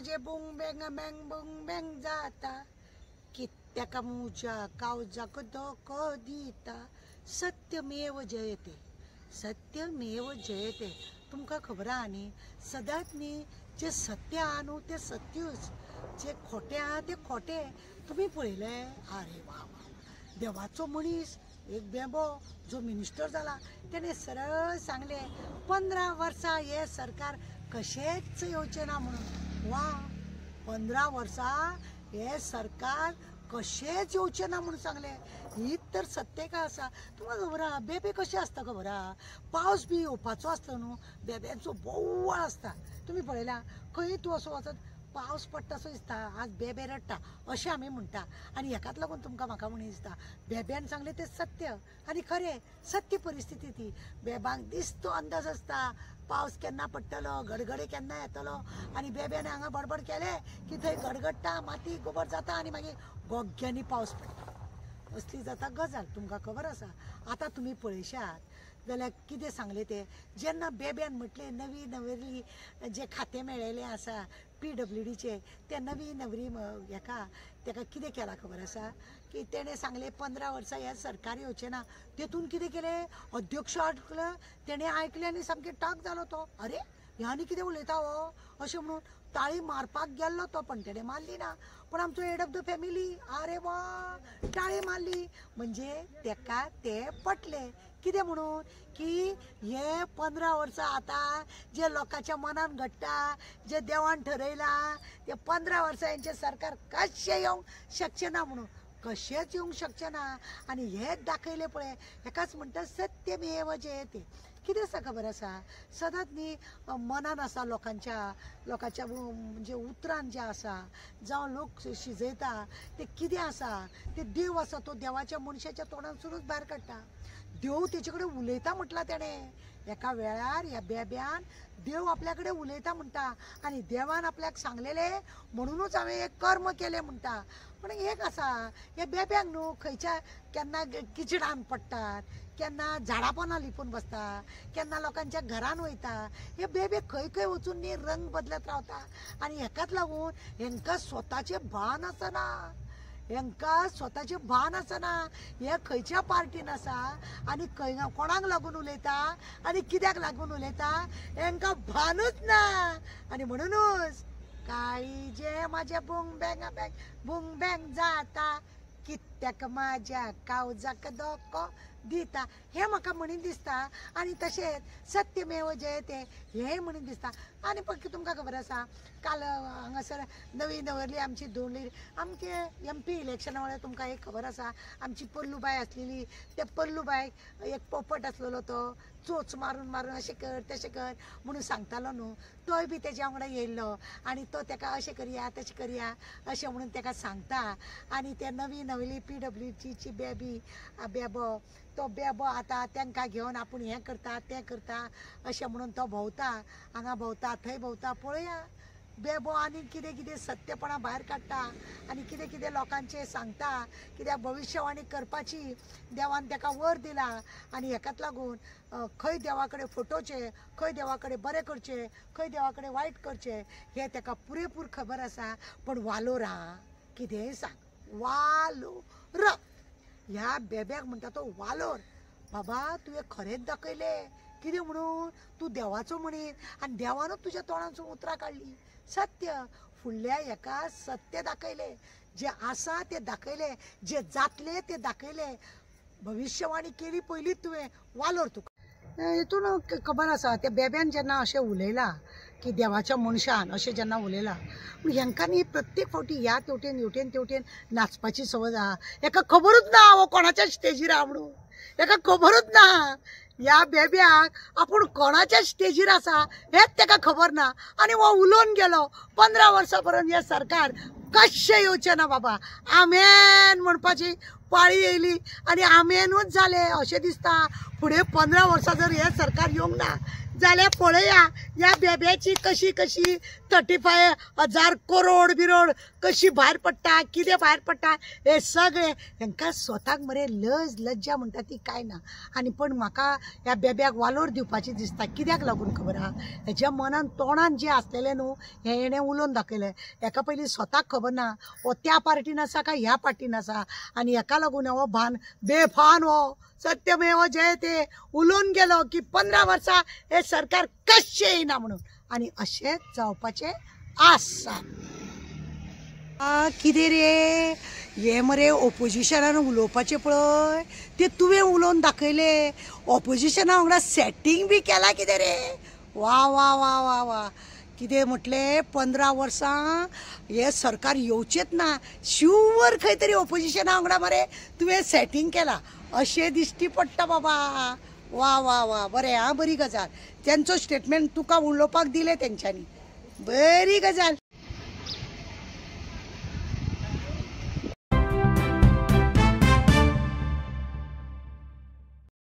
माझे बुंग बँग जाता कित्येक मुजा कावजाक धोको दिता सत्यमेव जयते सत्यमेव जयते। तुमकां खबर आहा न्ही सदांच न्ही जे सत्य आहा न्हू ते सत्यूच जे खोटे आहा ते खोटे। तुम्ही पळयले अरे वा वा देवाचो मनीस एक बेबो जो मिनिस्टर जाला त्याने सरळ सांगले 15 वर्सां हे सरकार कशेंच येवचें ना म्हणून। वा 15 वर्सां हे सरकार कशेंच येवचें ना म्हणून सांगले। हीच तर सत्यता आसा। तुमकां खबर आहा बेबे कशें आसता खबर आहा पावस बी येवपाचो आसलो न्हू बेब्यांचो बोव्वाळ आसता। तुमी पळयला खंय तूं असो वचत पावस पडटा असो दिसता आज बेबे रडटा अशें आमी म्हणटा आनी हेकाच लागून तुमकां म्हाका म्हणून दिसता बेब्यान सांगलें तें सत्य आनी खरें सत्य परिस्थिती ती। बेबांक दिसतो अंदाज आसता पावस केन्ना पडटलो गडगडे केन्ना येतलो आनी बेब्यान हांगा बडबड केले की थंय गडगडटा माती गोबर जाता आनी मागीर गोग्ग्यांनी पावस पडटा असली जाता गजाल। तुमकां खबर आसा आतां तुमी पळयशात जाल्यार कितें सांगलें तें जेन्ना बेब्यान म्हटलें नवी नवेली जे खातें मेळयलें आसा PWDचे ते नवी नवरी हेका तेका कितें केलां खबर आसा की तेणें सांगलें 15 वर्सां हें सरकार येवचें ना। तेतून कितें केलें अध्यक्ष आयकलो तेणें आयकलें आनी सामकें टाक जालो तो अरे ह्या आनी कितें उलयता हो अशें म्हणून ताळी मारपाक गेल्लो तो पण तेणें मारली ना पण आमचो हेड ऑफ द फॅमिली अरे वा ताळी मारली म्हणजे तेका तें पटलें कितें म्हणून की हे 15 वर्सां आतां जे लोकांच्या मनान घडटा जे देवान ठरयलां ते 15 वर्सां हेंचें सरकार कशें येवंक शकचें ना म्हणून कशेंच येवंक शकचें ना आनी हेच दाखयलें पळय हेकाच म्हणटा सत्यमेव जयते। कितें आसा खबर आसा सदांच न्ही मनान आसा लोकांच्या म्हणजे उतरान जें आसा जावं लोक शिजयता ते कितें आसा ते देव आसा तो देवाच्या मनशाच्या तोंडांतसूनच भायर काडटा। देव तेचे कडेन उलयता म्हटलां तेणें एका वेळार ह्या बेब्यान देव आपल्या कडेन उलयता म्हणटा आनी देवान आपल्याक सांगलेलें म्हणूनच हांवें एक कर्म केलें म्हणटा। पण एक आसा हे बेब्यांक न्हू खंयच्या केन्ना किचडान पडटात केन्ना झाडां पोंदां लिपून बसता केन्ना लोकांच्या घरान वयता हे बेबे खंय खंय वचून न्ही रंग बदलत रावता आनी हेकाच लागून हेंकां स्वताचें भान आसना हेंकां स्वताचें भान आसना हे खंयच्या पार्टीन आसा आनी खंय कोणाक लागून उलयता आनी कित्याक लागून उलयता हेंकां भानूच ना आनी म्हणूनच काळीजे म्हाजे बुंग बँग जाता कित्येक म्हाज्या कावजाक धोको दिता हे म्हाका म्हणून दिसता आनी तशेंच सत्यमेव जयते हे म्हणून दिसता। आनी पक्की तुमकां खबर आसा काल हांगासर नवी नवरली आमची दोनली आमचे MP इलेक्शना वेळार तुमकां एक खबर आसा आमची पल्लूबाई आसलेली ते पल्लूबाईक एक पोपट आसलेलो तो चोच मारून मारून अशें कर तशें कर म्हणून सांगतालो न्हू तोय बी तेज्या वांगडा येयल्लो आनी तो तेका अशें करया तशें करया अशें म्हणून तेका सांगता आनी ते नवी नवली PWDची बेबो तो बेबो आतां तांकां घेवन आपूण हें करता तें करता अशें म्हणून तो भोंवता हांगा भोंवता थंय भोंवता पळया बेबो आनी कितें कितें सत्यपणां भायर काडटा आनी कितें कितें लोकांचें सांगता कित्याक भविश्यवाणी करपाची देवान तेका वर दिला आनी हेकाच लागून खंय देवा कडेन फटोवचें खंय देवा कडेन बरें करचें खंय देवा कडेन वायट करचें हें तेका पुरेपूर खबर आसा। पण वालोर आहा कितेंय सांग वालोर ह्या बेब्याक म्हणटा तो वालोर बाबा तुवें खरेंच दाखयलें कितें म्हणून तूं देवाचो मनीस आनी देवानूच तुज्या तोंडांतसून उतरां काडलीं सत्य फुडल्या हेका सत्य दाखयलें जे आसा तें दाखयलें जे जातलें तें दाखयलें भविश्यवाणी केली पयलींच तुवें वालोर तुका हितून खबर आसा त्या बेब्यान जेन्ना अशें उलयलां की देवाच्या मनशान अशें जेन्ना उलयलां पूण हेंकां न्ही प्रत्येक फावटी ह्या तेवटेन नाचपाची संवय आहा हेका खबरूच ना हो कोणाच्या स्टेजीर आहा म्हणून हेका खबरूच ना ह्या बेब्याक आपूण कोणाच्या स्टेजीर आसा हेच तेका खबर ना आनी हो उलोवन गेलो 15 वर्सां पर्यंत हे सरकार कशें येवचें ना बाबा आमेन म्हणपाची पाळी येयली आनी आमेनूच जालें अशें दिसता। फुडें 15 वर्सां जर हे सरकार येवंक ना जाल्यार पळया या बेब्याची कशी कशी 35,000 करोड बिरोड कशी भायर पडटा कितें भायर पडटा हे सगळे हांकां स्वताक मरे लज्जा म्हणटा ती काय ना आनी पण म्हाका ह्या बेब्याक वालोर दिवपाची दिसता कित्याक लागून खबर आहा हेज्या मनान तोंडान जें आसलेलें न्हू हें हेणें उलोवन दाखयलें हेका पयलीं स्वताक खबर ना हो त्या पार्टीन आसा काय ह्या पार्टीन आसा आनी हेका लागून हो भान बेफान हो सत्यमेव जयते उलोवन गेलो की 15 वर्सां हे सरकार कशें येना म्हणून आनी अशेंच जावपाचें आसा कितें रे हे मरे ऑपोजिशनान उलोवपाचें पळय ते तुवें उलोवन दाखयलें ऑपोजिशना वांगडा सेटींग बी केलां कितें रे वा वा वा वा वा कितें म्हटलें 15 वर्सां हे सरकार येवचेंच ना शिवर खंय तरी ऑपोजिशना वांगडा मरे तुवें सेटींग केलां अशें दिश्टी पडटा बाबा वा वा वा बरें आं बरी गजाल तेंचो स्टेटमेंट तुका उलोवपाक दिलें तेंच्यांनी बरी गजाल